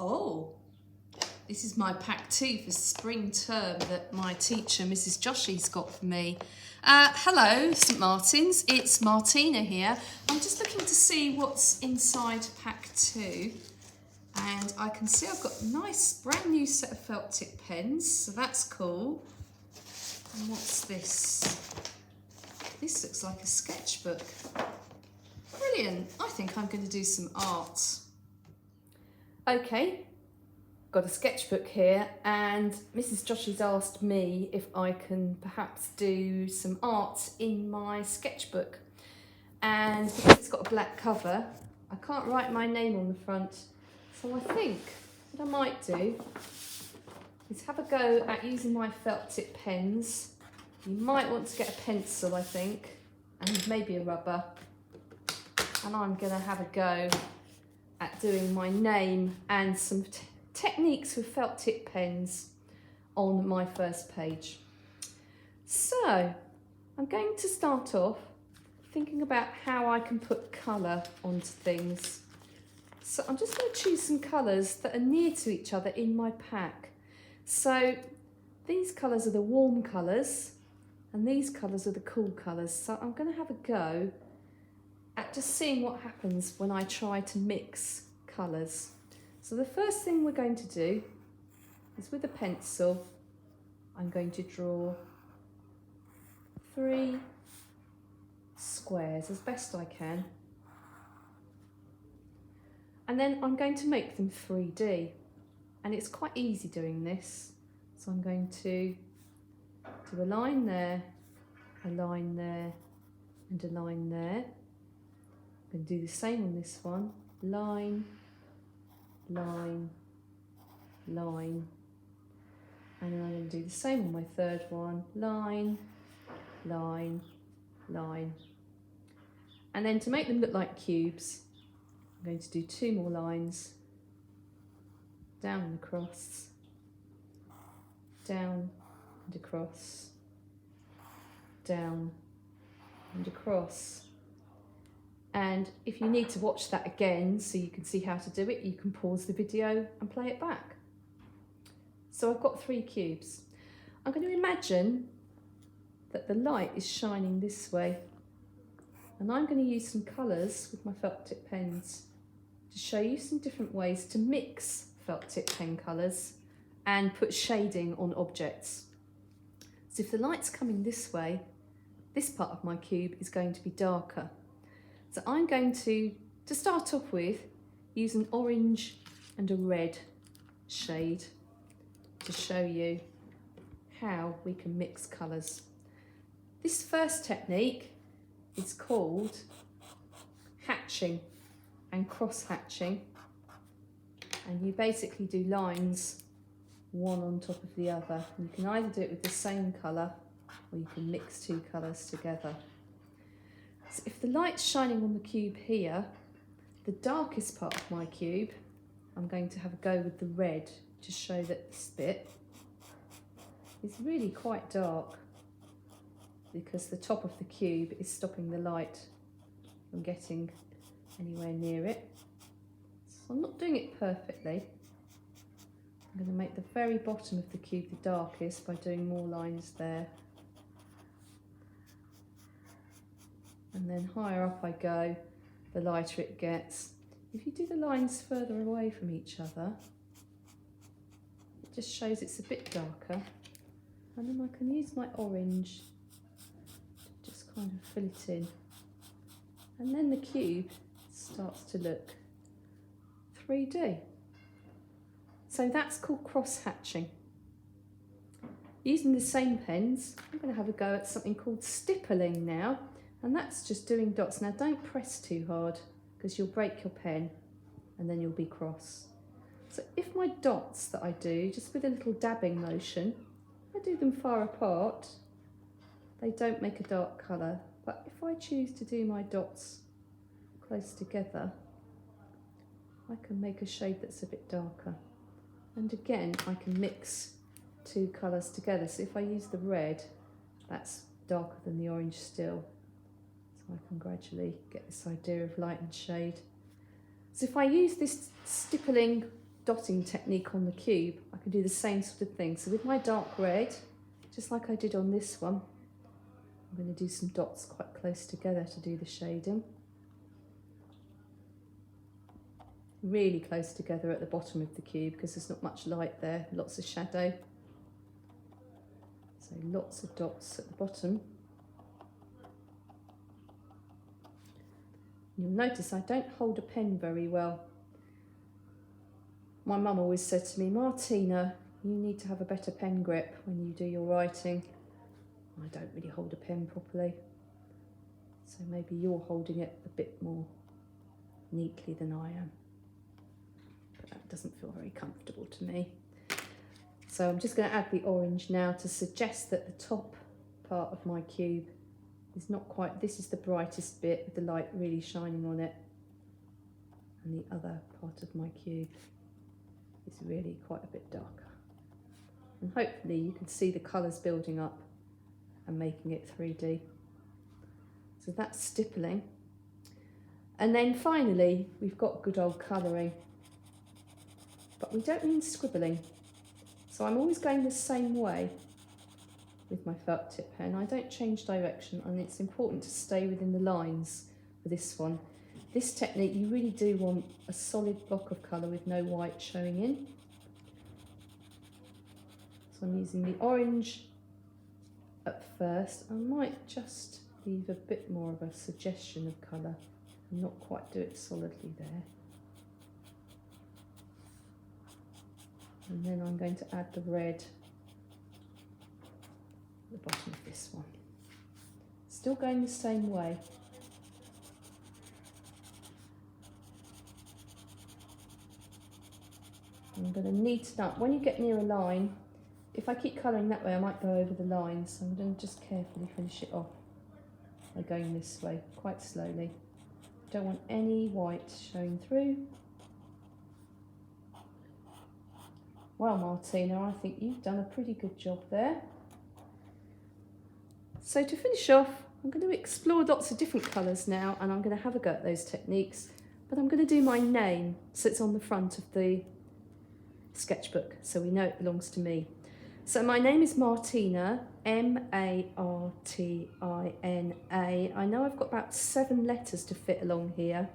Oh, this is my pack 2 for spring term that my teacher, Mrs. Joshi's got for me. Hello, St Martin's. It's Martina here. I'm just looking to see what's inside pack 2. And I can see I've got a nice brand new set of felt tip pens, so that's cool. And what's this? This looks like a sketchbook. Brilliant. I think I'm going to do some art. Okay, got a sketchbook here, and Mrs. Joshi's asked me if I can perhaps do some art in my sketchbook. And because it's got a black cover, I can't write my name on the front. So I think what I might do is have a go at using my felt tip pens. You might want to get a pencil, I think, and maybe a rubber. And I'm going to have a go at doing my name and some techniques with felt tip pens on my first page. So I'm going to start off thinking about how I can put colour onto things. So I'm just going to choose some colours that are near to each other in my pack. So these colours are the warm colours and these colours are the cool colours. So I'm going to have a go at just seeing what happens when I try to mix colours. So the first thing we're going to do is, with a pencil, I'm going to draw 3 squares as best I can. And then I'm going to make them 3D. And it's quite easy doing this. So I'm going to do a line there, and a line there. I'm going to do the same on this one. Line, line, line. And then I'm going to do the same on my third one. Line, line, line. And then to make them look like cubes, I'm going to do 2 more lines. Down and across. Down and across. Down and across. And if you need to watch that again so you can see how to do it, you can pause the video and play it back. So I've got 3 cubes. I'm going to imagine that the light is shining this way. And I'm going to use some colours with my felt tip pens to show you some different ways to mix felt tip pen colours and put shading on objects. So if the light's coming this way, this part of my cube is going to be darker. So I'm going to start off with, use an orange and a red shade to show you how we can mix colours. This first technique is called hatching and cross hatching. And you basically do lines one on top of the other. You can either do it with the same colour or you can mix 2 colours together. So if the light's shining on the cube here, the darkest part of my cube, I'm going to have a go with the red to show that this bit is really quite dark because the top of the cube is stopping the light from getting anywhere near it. So I'm not doing it perfectly. I'm going to make the very bottom of the cube the darkest by doing more lines there. And then higher up I go, the lighter it gets. If you do the lines further away from each other, it just shows it's a bit darker. And then I can use my orange to just kind of fill it in. And then the cube starts to look 3D. So that's called cross hatching. Using the same pens, I'm going to have a go at something called stippling now. And that's just doing dots. Now don't press too hard because you'll break your pen and then you'll be cross. So if my dots that I do, just with a little dabbing motion, I do them far apart, they don't make a dark colour. But if I choose to do my dots close together, I can make a shade that's a bit darker. And again, I can mix 2 colours together. So if I use the red, that's darker than the orange still. So I can gradually get this idea of light and shade. So if I use this stippling dotting technique on the cube, I can do the same sort of thing. So with my dark red, just like I did on this one, I'm going to do some dots quite close together to do the shading. Really close together at the bottom of the cube because there's not much light there, lots of shadow. So lots of dots at the bottom. You'll notice I don't hold a pen very well. My mum always said to me, Martina, you need to have a better pen grip when you do your writing. I don't really hold a pen properly. So maybe you're holding it a bit more neatly than I am. But that doesn't feel very comfortable to me. So I'm just going to add the orange now to suggest that the top part of my cube is not quite, this is the brightest bit with the light really shining on it. And the other part of my cube is really quite a bit darker. And hopefully you can see the colours building up and making it 3D. So that's stippling. And then finally, we've got good old colouring. But we don't mean scribbling. So I'm always going the same way with my felt tip pen. I don't change direction, and it's important to stay within the lines for this one. This technique, you really do want a solid block of colour with no white showing in. So I'm using the orange at first. I might just leave a bit more of a suggestion of colour and not quite do it solidly there. And then I'm going to add the red at the bottom of this one. Still going the same way. I'm going to neaten up. When you get near a line, if I keep colouring that way, I might go over the line. So I'm going to just carefully finish it off by going this way, quite slowly. Don't want any white showing through. Well, Martina, I think you've done a pretty good job there. So to finish off, I'm going to explore lots of different colours now, and I'm going to have a go at those techniques, but I'm going to do my name so it's on the front of the sketchbook so we know it belongs to me. So my name is Martina, M-A-R-T-I-N-A. I know I've got about 7 letters to fit along here,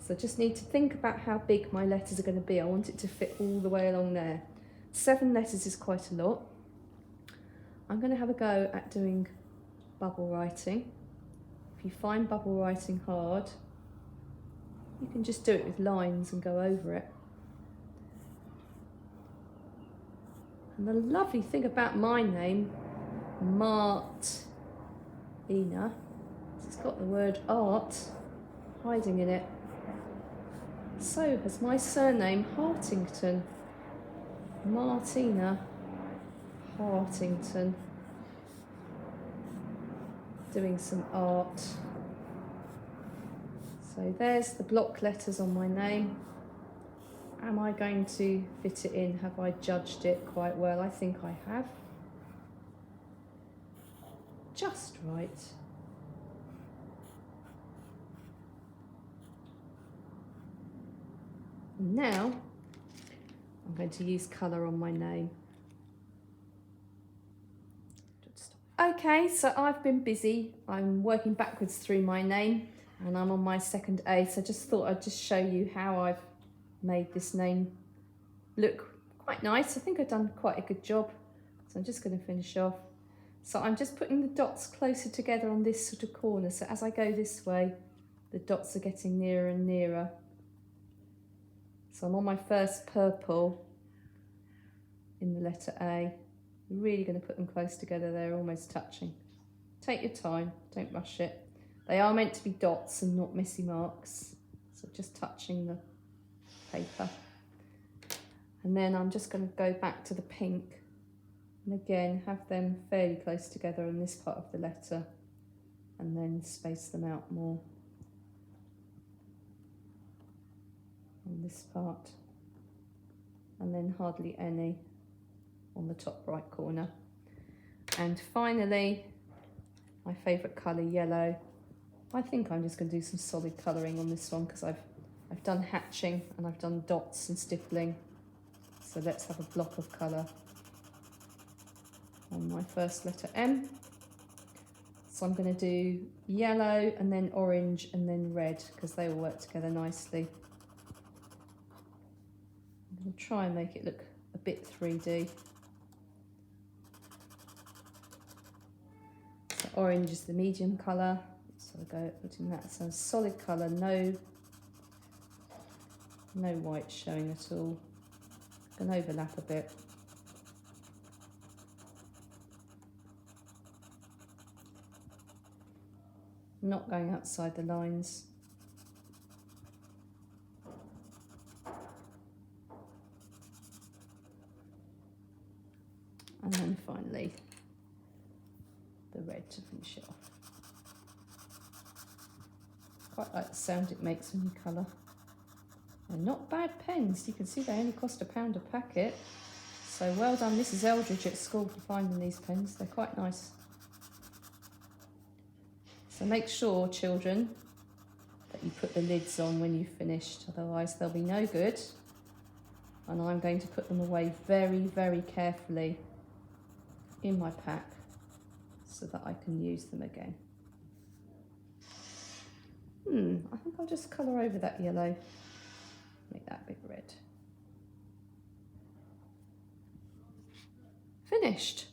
so I just need to think about how big my letters are going to be. I want it to fit all the way along there. 7 letters is quite a lot. I'm going to have a go at doing bubble writing. If you find bubble writing hard, you can just do it with lines and go over it. And the lovely thing about my name, Martina, is it's got the word art hiding in it. So has my surname, Hartington. Martina Hartington. Doing some art. So there's the block letters on my name. Am I going to fit it in? Have I judged it quite well? I think I have. Just right. And now I'm going to use colour on my name. Okay, so I've been busy. I'm working backwards through my name and I'm on my second A, so I just thought I'd just show you how I've made this name look quite nice. I think I've done quite a good job. So I'm just going to finish off. So I'm just putting the dots closer together on this sort of corner. So as I go this way, the dots are getting nearer and nearer. So I'm on my first purple in the letter A. I'm really going to put them close together. They're almost touching. Take your time, don't rush it. They are meant to be dots and not messy marks. So just touching the paper. And then I'm just going to go back to the pink and again have them fairly close together on this part of the letter and then space them out more on this part, and then hardly any on the top right corner. And finally, my favourite colour, yellow. I think I'm just going to do some solid colouring on this one because I've done hatching and I've done dots and stippling. So let's have a block of colour on my first letter M. So I'm going to do yellow and then orange and then red because they all work together nicely. I'm going to try and make it look a bit 3D. So orange is the medium colour, so I go putting that as a solid colour, no white showing at all. Can overlap a bit. Not going outside the lines. And then finally the red to finish it off. Quite like the sound it makes when you colour. They're not bad pens. You can see they only cost £1 a packet. So well done Mrs. Eldridge at school for finding these pens. They're quite nice. So make sure, children, that you put the lids on when you've finished, otherwise they'll be no good. And I'm going to put them away very, very carefully in my pack so that I can use them again. I think I'll just colour over that yellow, make that a bit red. Finished.